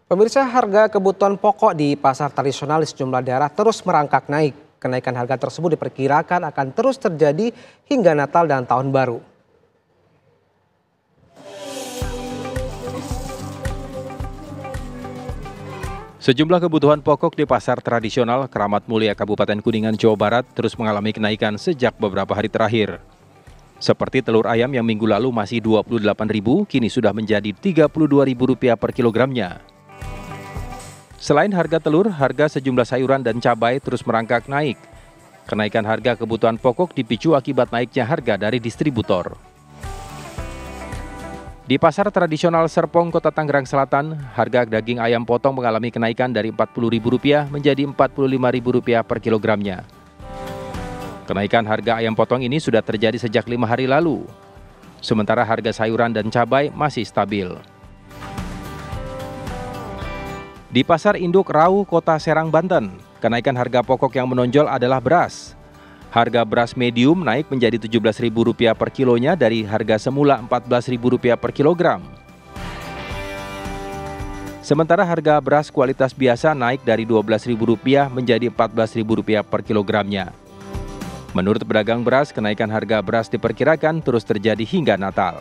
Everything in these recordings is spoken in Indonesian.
Pemirsa, harga kebutuhan pokok di pasar tradisional di sejumlah daerah terus merangkak naik. Kenaikan harga tersebut diperkirakan akan terus terjadi hingga Natal dan Tahun Baru. Sejumlah kebutuhan pokok di pasar tradisional Keramat Mulia Kabupaten Kuningan, Jawa Barat terus mengalami kenaikan sejak beberapa hari terakhir. Seperti telur ayam yang minggu lalu masih Rp28.000, kini sudah menjadi Rp32.000 per kilogramnya. Selain harga telur, harga sejumlah sayuran dan cabai terus merangkak naik. Kenaikan harga kebutuhan pokok dipicu akibat naiknya harga dari distributor. Di pasar tradisional Serpong, Kota Tangerang Selatan, harga daging ayam potong mengalami kenaikan dari Rp40.000 menjadi Rp45.000 per kilogramnya. Kenaikan harga ayam potong ini sudah terjadi sejak 5 hari lalu. Sementara harga sayuran dan cabai masih stabil. Di Pasar Induk Rau, Kota Serang, Banten, kenaikan harga pokok yang menonjol adalah beras. Harga beras medium naik menjadi Rp17.000 per kilonya dari harga semula Rp14.000 per kilogram. Sementara harga beras kualitas biasa naik dari Rp12.000 menjadi Rp14.000 per kilogramnya. Menurut pedagang beras, kenaikan harga beras diperkirakan terus terjadi hingga Natal.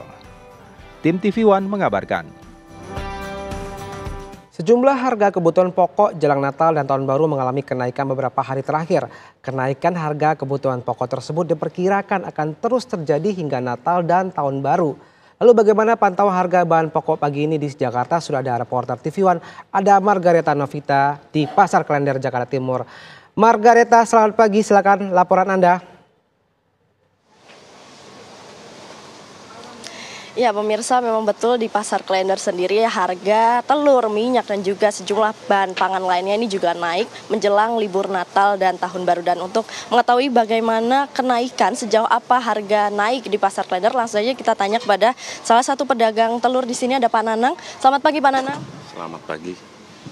Tim TV One mengabarkan. Sejumlah harga kebutuhan pokok jelang Natal dan Tahun Baru mengalami kenaikan beberapa hari terakhir. Kenaikan harga kebutuhan pokok tersebut diperkirakan akan terus terjadi hingga Natal dan Tahun Baru. Lalu bagaimana pantauan harga bahan pokok pagi ini di Jakarta? Sudah ada reporter TV One, ada Margareta Novita di Pasar Klender, Jakarta Timur. Margareta, selamat pagi, silakan laporan Anda. Ya pemirsa, memang betul di Pasar Klender sendiri harga telur, minyak dan juga sejumlah bahan pangan lainnya ini juga naik menjelang libur Natal dan Tahun Baru. Dan untuk mengetahui bagaimana kenaikan, sejauh apa harga naik di Pasar Klender, langsung saja kita tanya kepada salah satu pedagang telur di sini, ada Pak Nanang. Selamat pagi Pak Nanang. Selamat pagi.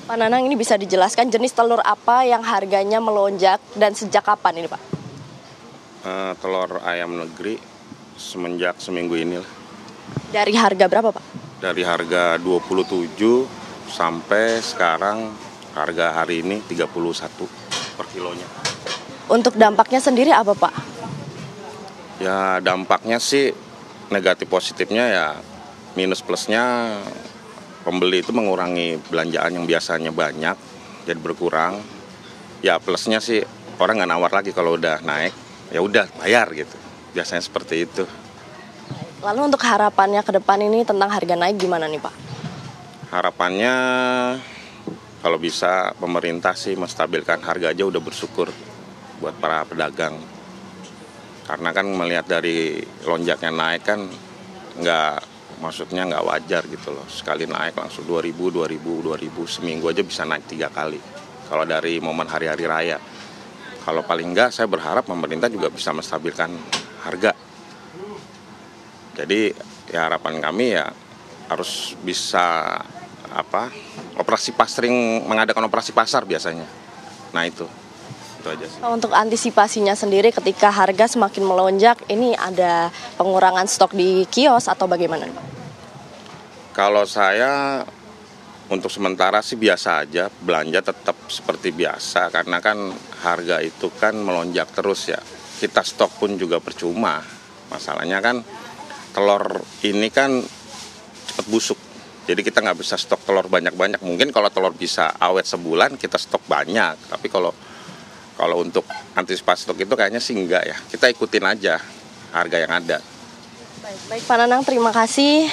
Pak Nanang, ini bisa dijelaskan jenis telur apa yang harganya melonjak dan sejak kapan ini Pak? Telur ayam negeri semenjak seminggu ini lah. Dari harga berapa Pak? Dari harga 27 sampai sekarang harga hari ini 31 per kilonya. Untuk dampaknya sendiri apa Pak? Ya dampaknya sih negatif positifnya ya, minus plusnya pembeli itu mengurangi belanjaan yang biasanya banyak jadi berkurang. Ya plusnya sih orang nggak nawar lagi kalau udah naik, ya udah bayar gitu. Biasanya seperti itu. Lalu untuk harapannya ke depan ini tentang harga naik gimana nih Pak? Harapannya kalau bisa pemerintah sih menstabilkan harga aja udah bersyukur buat para pedagang. Karena kan melihat dari lonjaknya naik kan maksudnya nggak wajar gitu loh. Sekali naik langsung 2.000, seminggu aja bisa naik 3 kali. Kalau dari momen hari-hari raya. Kalau paling nggak saya berharap pemerintah juga bisa menstabilkan harga. Jadi ya harapan kami ya harus bisa sering mengadakan operasi pasar biasanya. Nah itu aja sih. Untuk antisipasinya sendiri ketika harga semakin melonjak, ini ada pengurangan stok di kios atau bagaimana Pak? Kalau saya untuk sementara sih biasa aja, belanja tetap seperti biasa karena kan harga itu kan melonjak terus ya. Kita stok pun juga percuma. Masalahnya kan telur ini kan cepat busuk, jadi kita nggak bisa stok telur banyak-banyak. Mungkin kalau telur bisa awet sebulan kita stok banyak, tapi kalau untuk antisipasi stok itu kayaknya sih enggak ya. Kita ikutin aja harga yang ada. Baik Pak Nanang, terima kasih.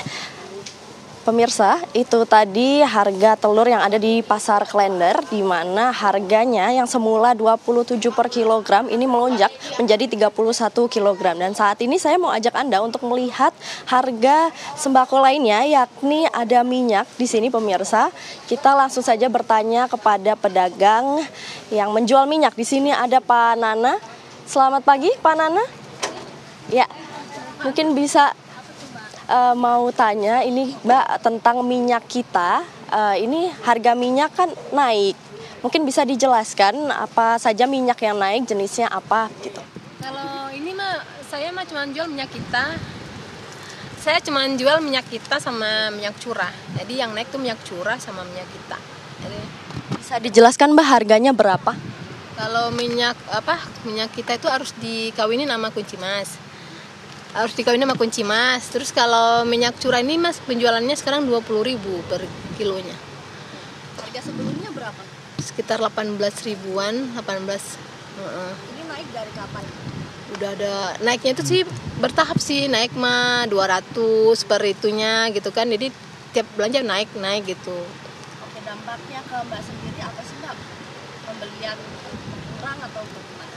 Pemirsa, itu tadi harga telur yang ada di Pasar Klender, di mana harganya yang semula 27 per kilogram ini melonjak menjadi 31 kilogram. Dan saat ini saya mau ajak Anda untuk melihat harga sembako lainnya, yakni ada minyak di sini pemirsa. Kita langsung saja bertanya kepada pedagang yang menjual minyak. Di sini ada Pak Nana. Selamat pagi Pak Nana. Ya, mungkin bisa mau tanya ini Mbak tentang minyak kita. Ini harga minyak kan naik. Mungkin bisa dijelaskan apa saja minyak yang naik, jenisnya apa gitu. Kalau ini saya cuma jual minyak kita. Saya cuma jual minyak kita sama minyak curah. Jadi yang naik tuh minyak curah sama minyak kita. Jadi, Bisa dijelaskan Mbak harganya berapa? kalau minyak kita itu harus dikawinin sama kunci mas. Harus dikawinin sama kunci mas. Terus kalau minyak curah ini mas penjualannya sekarang 20.000 per kilonya. Harga sebelumnya berapa? Sekitar 18 ribuan, 18. Ini naik dari kapan? Udah ada naiknya itu sih bertahap sih, naik mah 200 per itunya gitu kan. Jadi tiap belanja naik gitu. Oke, dampaknya ke Mbak sendiri apa sih Mbak? Pembelian kurang atau bagaimana?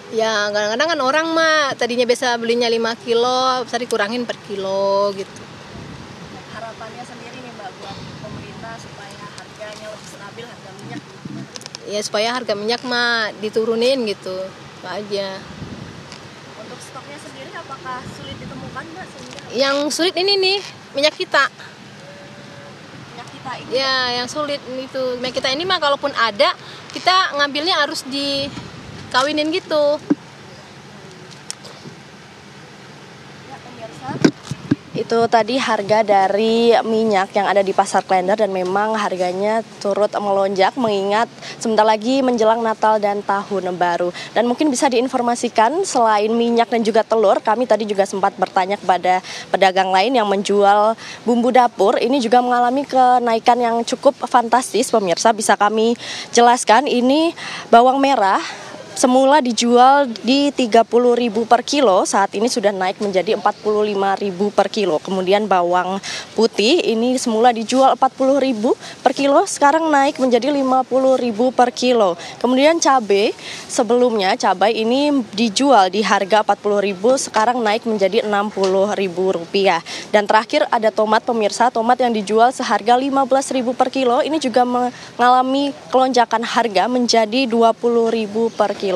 Ya kadang-kadang kan orang mah tadinya biasa belinya 5 kilo, bisa dikurangin per kilo gitu. Harapannya sendiri nih Mbak buat pemerintah supaya harganya lebih stabil, harga minyak. Ya supaya harga minyak mah diturunin gitu, Pak aja. Untuk stoknya sendiri apakah sulit ditemukan Mbak sehingga Yang sulit ini nih minyak kita. minyak kita ini? Ya yang sulit itu minyak kita ini mah kalaupun ada kita ngambilnya harus dikawinin gitu. Ya pemirsa, itu tadi harga dari minyak yang ada di Pasar Klender dan memang harganya turut melonjak mengingat sebentar lagi menjelang Natal dan Tahun Baru. Dan mungkin bisa diinformasikan selain minyak dan juga telur, kami tadi juga sempat bertanya kepada pedagang lain yang menjual bumbu dapur. Ini juga mengalami kenaikan yang cukup fantastis pemirsa. Bisa kami jelaskan ini bawang merah semula dijual di 30.000 per kilo, saat ini sudah naik menjadi 45.000 per kilo. Kemudian bawang putih ini semula dijual 40.000 per kilo, sekarang naik menjadi 50.000 per kilo. Kemudian sebelumnya cabai ini dijual di harga 40.000, sekarang naik menjadi 60.000 rupiah. Dan terakhir ada tomat pemirsa, tomat yang dijual seharga 15.000 per kilo, ini juga mengalami kelonjakan harga menjadi 20.000 per kilo.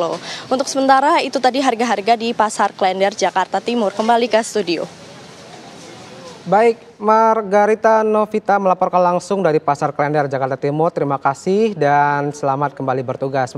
Untuk sementara itu tadi harga-harga di Pasar Klender Jakarta Timur. Kembali ke studio. Baik, Margarita Novita melaporkan langsung dari Pasar Klender Jakarta Timur. Terima kasih dan selamat kembali bertugas.